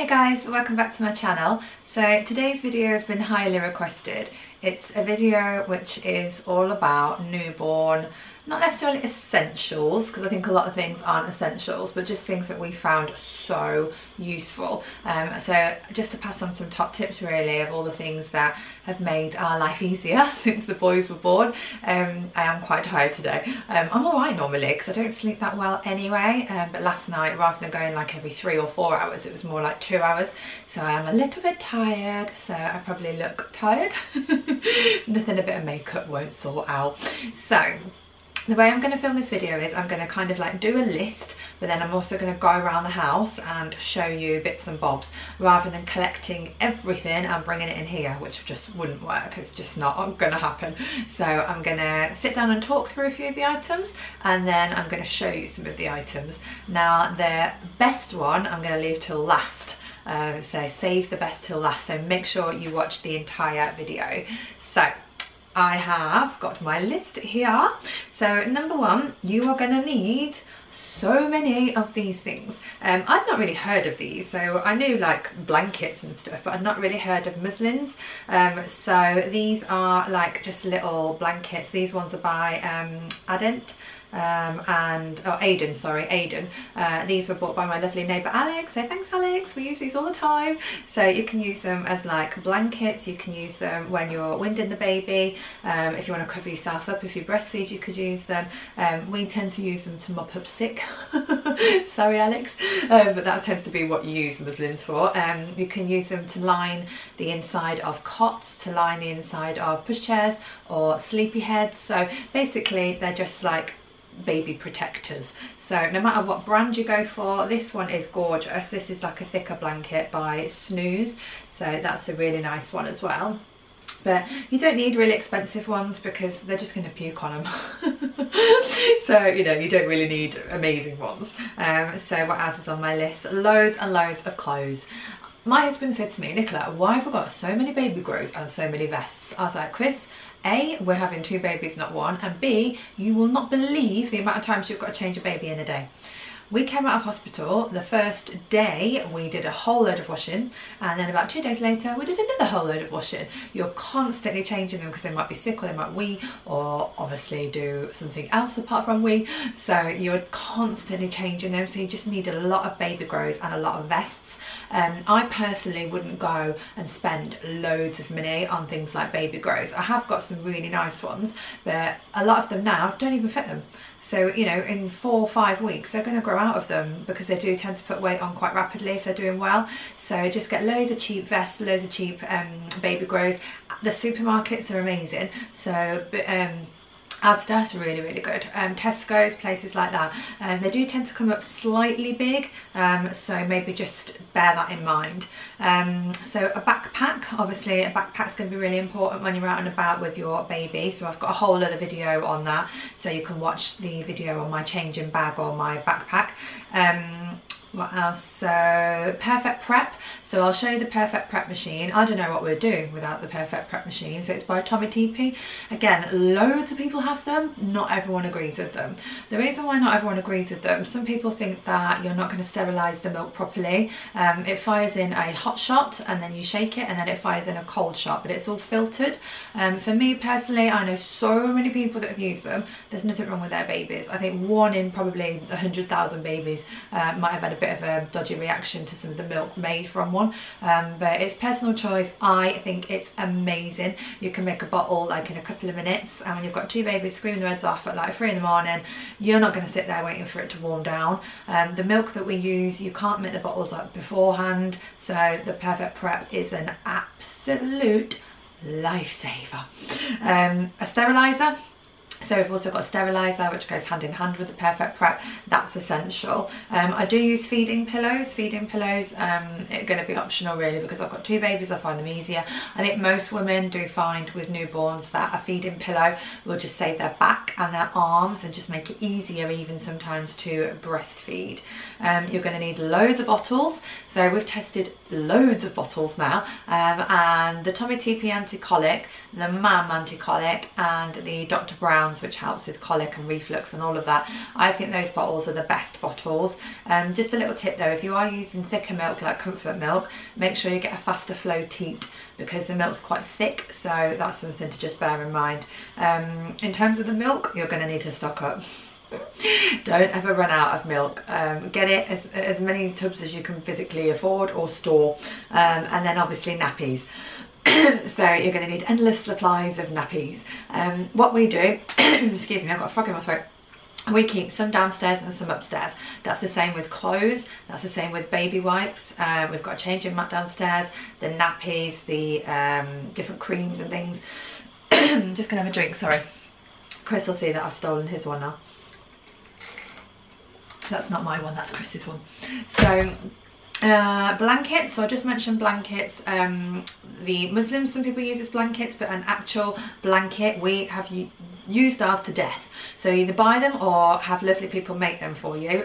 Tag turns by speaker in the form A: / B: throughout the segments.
A: Hey guys, welcome back to my channel. So today's video has been highly requested. It's a video which is all about newborn, not necessarily essentials, because I think a lot of things aren't essentials, but just things that we found so useful. So just to pass on some top tips really of all the things that have made our life easier since the boys were born. I am quite tired today. I'm alright normally because I don't sleep that well anyway, but last night, rather than going like every 3 or 4 hours, it was more like 2 hours. So I am a little bit tired, so I probably look tired. Nothing a bit of makeup won't sort out. So the way I'm going to film this video is I'm going to kind of like do a list, but then I'm also going to go around the house and show you bits and bobs, rather than collecting everything and bringing it in here, which just wouldn't work. It's just not going to happen. So I'm going to sit down and talk through a few of the items, and then I'm going to show you some of the items. Now the best one I'm going to leave till last. So save the best till last, so make sure you watch the entire video. So I have got my list here. So number one, you are going to need so many of these things. I've not really heard of these, so I knew like blankets and stuff, but I've not really heard of muslins. So these are like just little blankets. These ones are by Aiden. These were bought by my lovely neighbour Alex, so thanks Alex, we use these all the time. So you can use them as like blankets, you can use them when you're winding the baby, if you want to cover yourself up, if you breastfeed you could use them. We tend to use them to mop up sick. Sorry Alex, but that tends to be what you use muslins for. You can use them to line the inside of cots, to line the inside of pushchairs or sleepy heads. So basically they're just like baby protectors. So no matter what brand you go for, this one is gorgeous. This is like a thicker blanket by Snooze, so that's a really nice one as well. But you don't need really expensive ones because they're just going to puke on them. So you know, you don't really need amazing ones. So what else is on my list? Loads and loads of clothes. My husband said to me, Nicola, why have I got so many baby grows and so many vests? I was like, Chris, A, we're having 2 babies, not 1, and B, you will not believe the amount of times you've got to change a baby in a day. We came out of hospital, the first day we did a whole load of washing, and then about 2 days later we did another whole load of washing. You're constantly changing them because they might be sick, or they might wee, or obviously do something else apart from wee. So you're constantly changing them, so you just need a lot of baby grows and a lot of vests. I personally wouldn't go and spend loads of money on things like baby grows. I have got some really nice ones, but a lot of them now don't even fit them. So, you know, in 4 or 5 weeks, they're going to grow out of them because they do tend to put weight on quite rapidly if they're doing well. So just get loads of cheap vests, loads of cheap baby grows. The supermarkets are amazing. So, Asda's really, really good. Tesco's, places like that. They do tend to come up slightly big, so maybe just bear that in mind. So a backpack, obviously a backpack's going to be really important when you're out and about with your baby. So I've got a whole other video on that, so you can watch the video on my changing bag or my backpack. What else? So Perfect Prep. So I'll show you the Perfect Prep machine. I don't know what we're doing without the Perfect Prep machine. So it's by Tommy TP. Again, loads of people have them. Not everyone agrees with them. The reason why not everyone agrees with them, some people think that you're not going to sterilise the milk properly. It fires in a hot shot and then you shake it, and then it fires in a cold shot, but it's all filtered. For me personally, I know so many people that have used them. There's nothing wrong with their babies. I think 1 in probably 100,000 babies might have had a bit of a dodgy reaction to some of the milk made from one, but it's personal choice. I think it's amazing. You can make a bottle like in a couple of minutes, and when you've got 2 babies screaming their heads off at like 3 in the morning, you're not going to sit there waiting for it to warm down. The milk that we use, you can't make the bottles up beforehand, so the Perfect Prep is an absolute lifesaver. A sterilizer. So we've also got a steriliser, which goes hand in hand with the Perfect Prep. That's essential. I do use feeding pillows. Feeding pillows are going to be optional really, because I've got 2 babies, I find them easier. I think most women do find with newborns that a feeding pillow will just save their back and their arms and just make it easier even sometimes to breastfeed. You're going to need loads of bottles. So we've tested loads of bottles now, and the Tommy TP anti-colic, the Mam anti-colic, and the Dr. Brown pounds, which helps with colic and reflux and all of that. I think those bottles are the best bottles. Just a little tip though, if you are using thicker milk like comfort milk, make sure you get a faster flow teat, because the milk's quite thick, so that's something to just bear in mind. In terms of the milk, you're going to need to stock up. Don't ever run out of milk. Get it as many tubs as you can physically afford or store, and then obviously nappies. So you're going to need endless supplies of nappies. What we do, excuse me, I've got a frog in my throat. We keep some downstairs and some upstairs. That's the same with clothes, that's the same with baby wipes. We've got a changing mat downstairs, the nappies, the different creams and things. Just gonna have a drink, sorry. Chris will see that I've stolen his one now. That's not my one, that's Chris's one. So blankets, so I just mentioned blankets. The Muslims, some people use as blankets, but an actual blanket, we have used ours to death. So either buy them or have lovely people make them for you.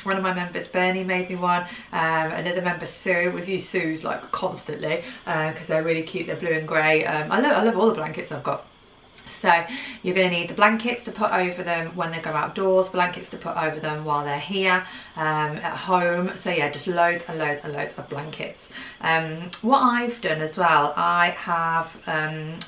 A: One of my members, Bernie, made me one. Another member, Sue. We've used Sue's like constantly because they're really cute. They're blue and grey. I love all the blankets I've got. So you're going to need the blankets to put over them when they go outdoors, blankets to put over them while they're here at home. So yeah, just loads and loads and loads of blankets. What I've done as well, I have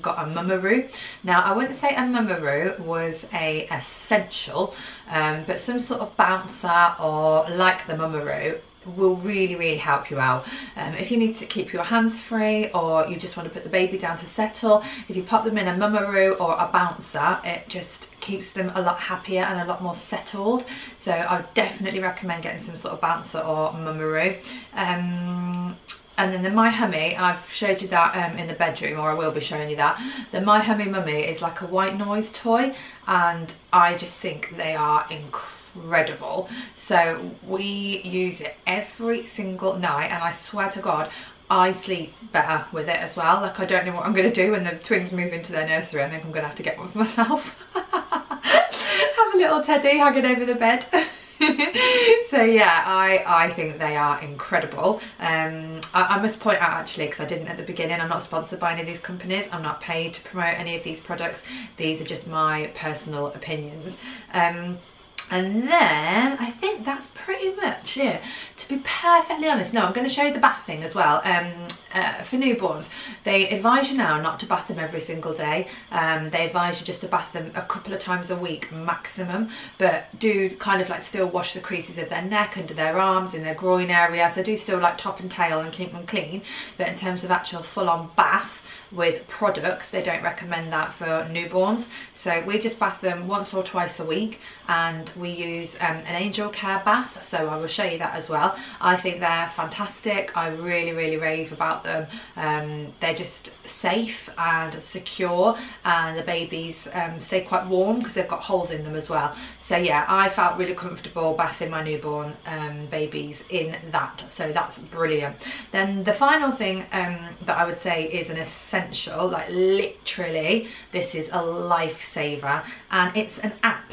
A: got a mummaroo. Now I wouldn't say a mummaroo was a essential, but some sort of bouncer or like the mummaroo will really help you out. If you need to keep your hands free, or you just want to put the baby down to settle, if you pop them in a mummaroo or a bouncer, it just keeps them a lot happier and a lot more settled. So I would definitely recommend getting some sort of bouncer or mummaroo. And then the My Hummy, I've showed you that in the bedroom, or I will be showing you that. The My Hummy Mummy is like a white noise toy, and I just think they are incredible. So we use it every single night, and I swear to God, I sleep better with it as well. Like, I don't know what I'm going to do when the twins move into their nursery. I think I'm going to have to get one for myself. Have a little teddy hanging over the bed. So yeah, I think they are incredible. I must point out actually, because I didn't at the beginning, I'm not sponsored by any of these companies. I'm not paid to promote any of these products. These are just my personal opinions. And then I think that's pretty much it. To be perfectly honest, no, I'm going to show you the bath thing as well. For newborns, they advise you now not to bath them every single day. They advise you just to bath them a couple of times a week maximum, but do kind of like still wash the creases of their neck, under their arms, in their groin area. So do still like top and tail and keep them clean. But in terms of actual full-on bath with products, they don't recommend that for newborns. So we just bath them once or twice a week, and we use an Angel Care bath, so I will show you that as well. I think they're fantastic. I really rave about them. They're just safe and secure, and the babies stay quite warm because they've got holes in them as well. So yeah, I felt really comfortable bathing my newborn babies in that, so that's brilliant. Then the final thing that I would say is an essential, like literally this is a lifesaver, and it's an app.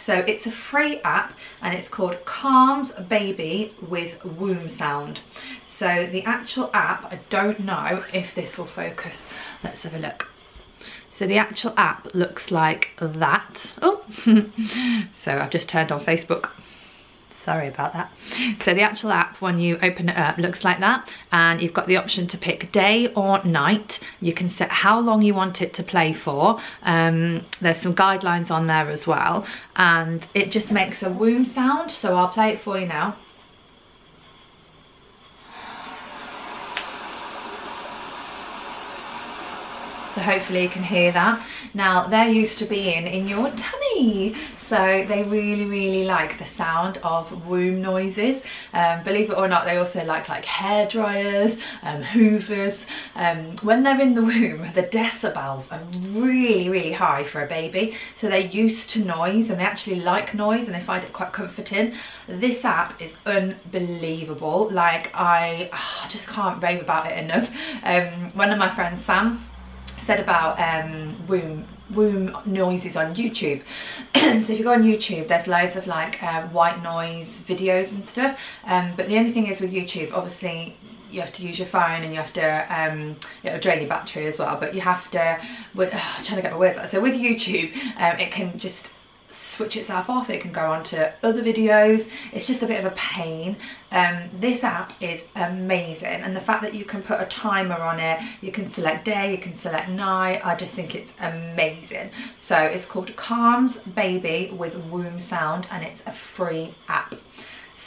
A: So it's a free app, and it's called Calms Baby with Womb Sound. So the actual app, I don't know if this will focus. Let's have a look. So the actual app looks like that. Oh, so I've just turned on Facebook. Sorry about that. So the actual app, when you open it up, looks like that, and you've got the option to pick day or night. You can set how long you want it to play for. There's some guidelines on there as well, and it just makes a womb sound. So I'll play it for you now. So hopefully you can hear that. Now they're used to being in your tummy, so they really like the sound of womb noises. Believe it or not, they also like hair dryers, hoovers. When they're in the womb, the decibels are really high for a baby, so they're used to noise, and they actually like noise, and they find it quite comforting. This app is unbelievable. Like, I just can't rave about it enough. One of my friends, Sam, said about womb noises on YouTube. So if you go on YouTube, there's loads of like white noise videos and stuff, but the only thing is with YouTube, obviously you have to use your phone, and you have to it'll drain your battery as well, but you have to I'm trying to get my words out. So with YouTube, it can just switch itself off, it can go on to other videos. It's just a bit of a pain. This app is amazing, and the fact that you can put a timer on it, you can select day, you can select night, I just think it's amazing. So it's called Calms Baby with Womb Sound, and it's a free app,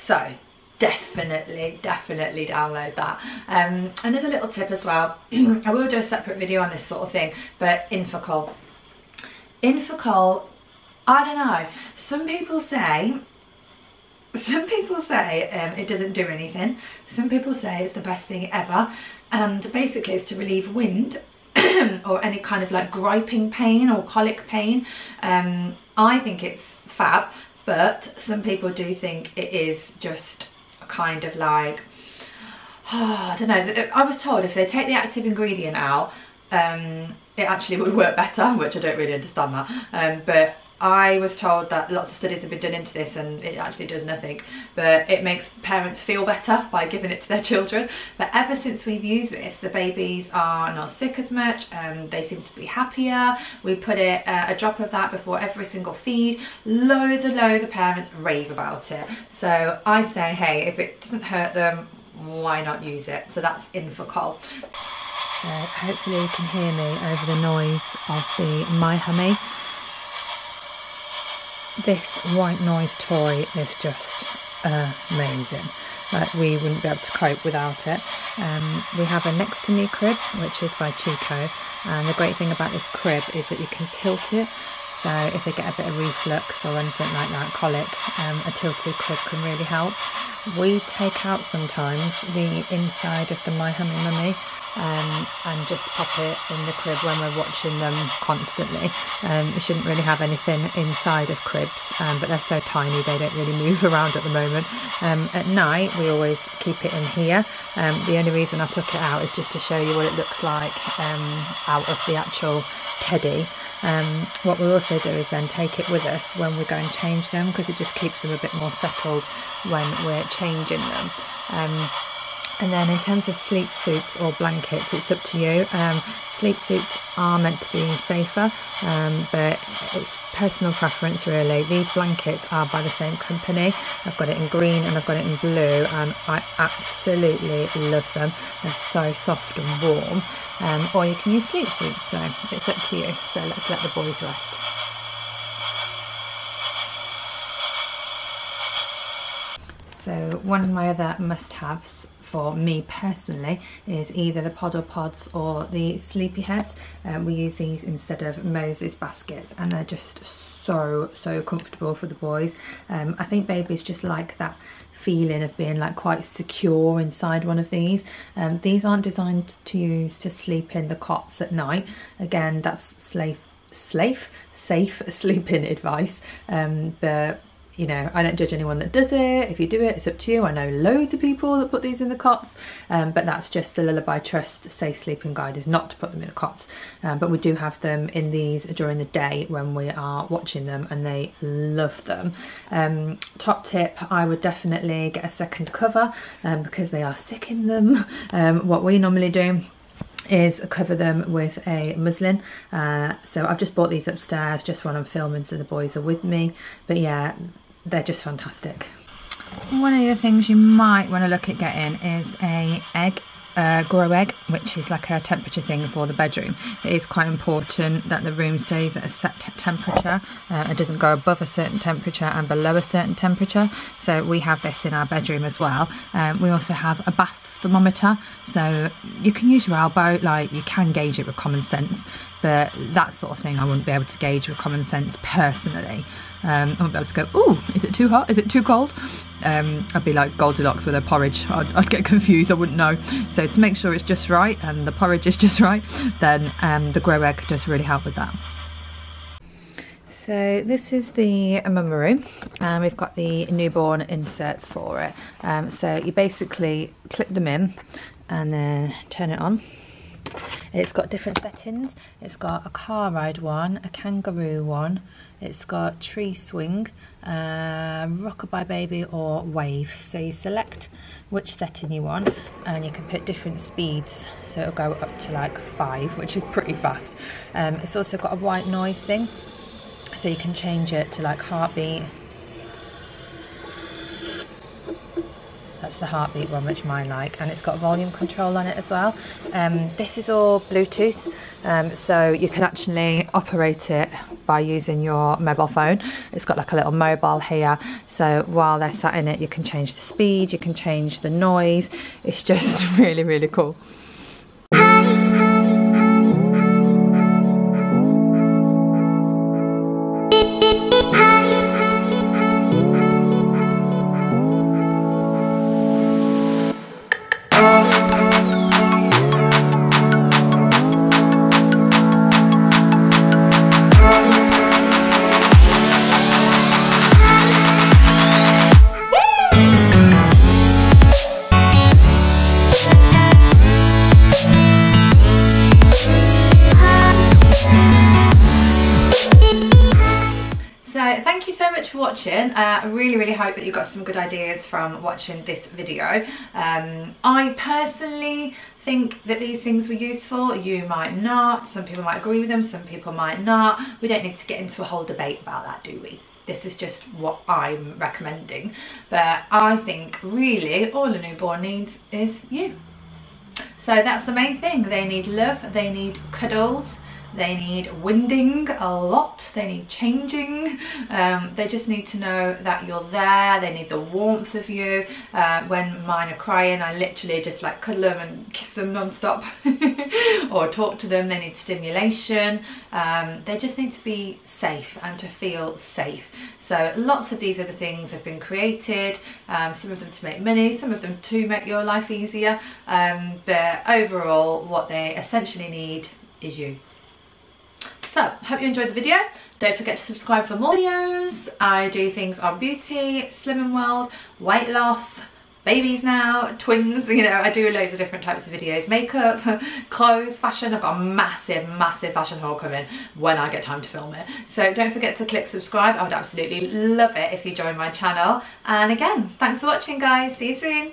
A: so definitely download that. Another little tip as well, I will do a separate video on this sort of thing, but Infocol, I don't know, some people say it doesn't do anything, some people say it's the best thing ever, and basically it's to relieve wind or any kind of like griping pain or colic pain. I think it's fab, but some people do think it is just kind of like, I don't know, I was told if they take the active ingredient out, it actually would work better, which I don't really understand that, but I was told that lots of studies have been done into this and it actually does nothing, but it makes parents feel better by giving it to their children. But ever since we've used this, the babies are not sick as much, they seem to be happier. We put it a drop of that before every single feed. Loads of parents rave about it, so I say, hey, if it doesn't hurt them, why not use it? So that's Infocol. So hopefully you can hear me over the noise of the My Hummy. This white noise toy is just amazing. Like, we wouldn't be able to cope without it. We have a Next to Me crib, which is by Chico, and the great thing about this crib is that you can tilt it, so if they get a bit of reflux or anything like that, colic, a tilted crib can really help. We take out sometimes the inside of the My Hummy Mummy and just pop it in the crib when we're watching them constantly. We shouldn't really have anything inside of cribs, but they're so tiny they don't really move around at the moment. At night we always keep it in here. The only reason I took it out is just to show you what it looks like out of the actual teddy. What we also do is then take it with us when we go and change them, because it just keeps them a bit more settled when we're changing them. And then in terms of sleep suits or blankets, it's up to you. Sleep suits are meant to be safer, but it's personal preference really. These blankets are by the same company. I've got it in green and I've got it in blue, and I absolutely love them. They're so soft and warm. Or you can use sleep suits, so it's up to you. So let's let the boys rest. So one of my other must-haves for me personally is either the Poddle Pods or the Sleepy Heads. We use these instead of Moses baskets, and they're just so comfortable for the boys. I think babies just like that feeling of being like quite secure inside one of these. These aren't designed to use to sleep in the cots at night. Again, that's safe sleeping advice, but you know, I don't judge anyone that does it. If you do it, it's up to you. I know loads of people that put these in the cots, but that's just the Lullaby Trust Safe Sleeping Guide, is not to put them in the cots. But we do have them in these during the day when we are watching them, and they love them. Top tip, I would definitely get a second cover because they are sick in them. What we normally do is cover them with a muslin. So I've just bought these upstairs just when I'm filming, so the boys are with me. But yeah, they're just fantastic. One of the things you might want to look at getting is a grow egg, which is like a temperature thing for the bedroom. It is quite important that the room stays at a set temperature. It doesn't go above a certain temperature and below a certain temperature. So we have this in our bedroom as well. We also have a bath thermometer, so you can use your elbow, like you can gauge it with common sense, but that sort of thing I wouldn't be able to gauge with common sense personally. I wouldn't be able to go, ooh, is it too hot? Is it too cold? I'd be like Goldilocks with her porridge. I'd get confused, I wouldn't know. So to make sure it's just right and the porridge is just right, then the grow egg does really help with that. So this is the mummy room. We've got the newborn inserts for it. So you basically clip them in and then turn it on. It's got different settings. It's got a car ride one, a kangaroo one, It's got tree swing, rockabye baby or wave. So you select which setting you want and you can put different speeds. So it'll go up to like 5, which is pretty fast. It's also got a white noise thing. So you can change it to like heartbeat. That's the heartbeat one, which mine like, and it's got volume control on it as well. This is all Bluetooth, so you can actually operate it by using your mobile phone. It's got like a little mobile here, so while they're sat in it you can change the speed, you can change the noise. It's just really, really cool. Thank you so much for watching. I really hope that you got some good ideas from watching this video. I personally think that these things were useful. You might not. Some people might agree with them, some people might not. We don't need to get into a whole debate about that, do we? This is just what I'm recommending. But I think really all a newborn needs is you. So that's the main thing. They need love, they need cuddles, they need winding a lot, they need changing, they just need to know that you're there, they need the warmth of you. When mine are crying, I literally just like cuddle them and kiss them non-stop or talk to them. They need stimulation, they just need to be safe and to feel safe. So lots of these other things have been created, some of them to make money, some of them to make your life easier, but overall what they essentially need is you. So, hope you enjoyed the video. Don't forget to subscribe for more videos. I do things on beauty, slimming world, weight loss, babies now, twins, you know, I do loads of different types of videos. Makeup, clothes, fashion. I've got a massive fashion haul coming when I get time to film it. So don't forget to click subscribe. I would absolutely love it if you join my channel. And again, thanks for watching guys. See you soon.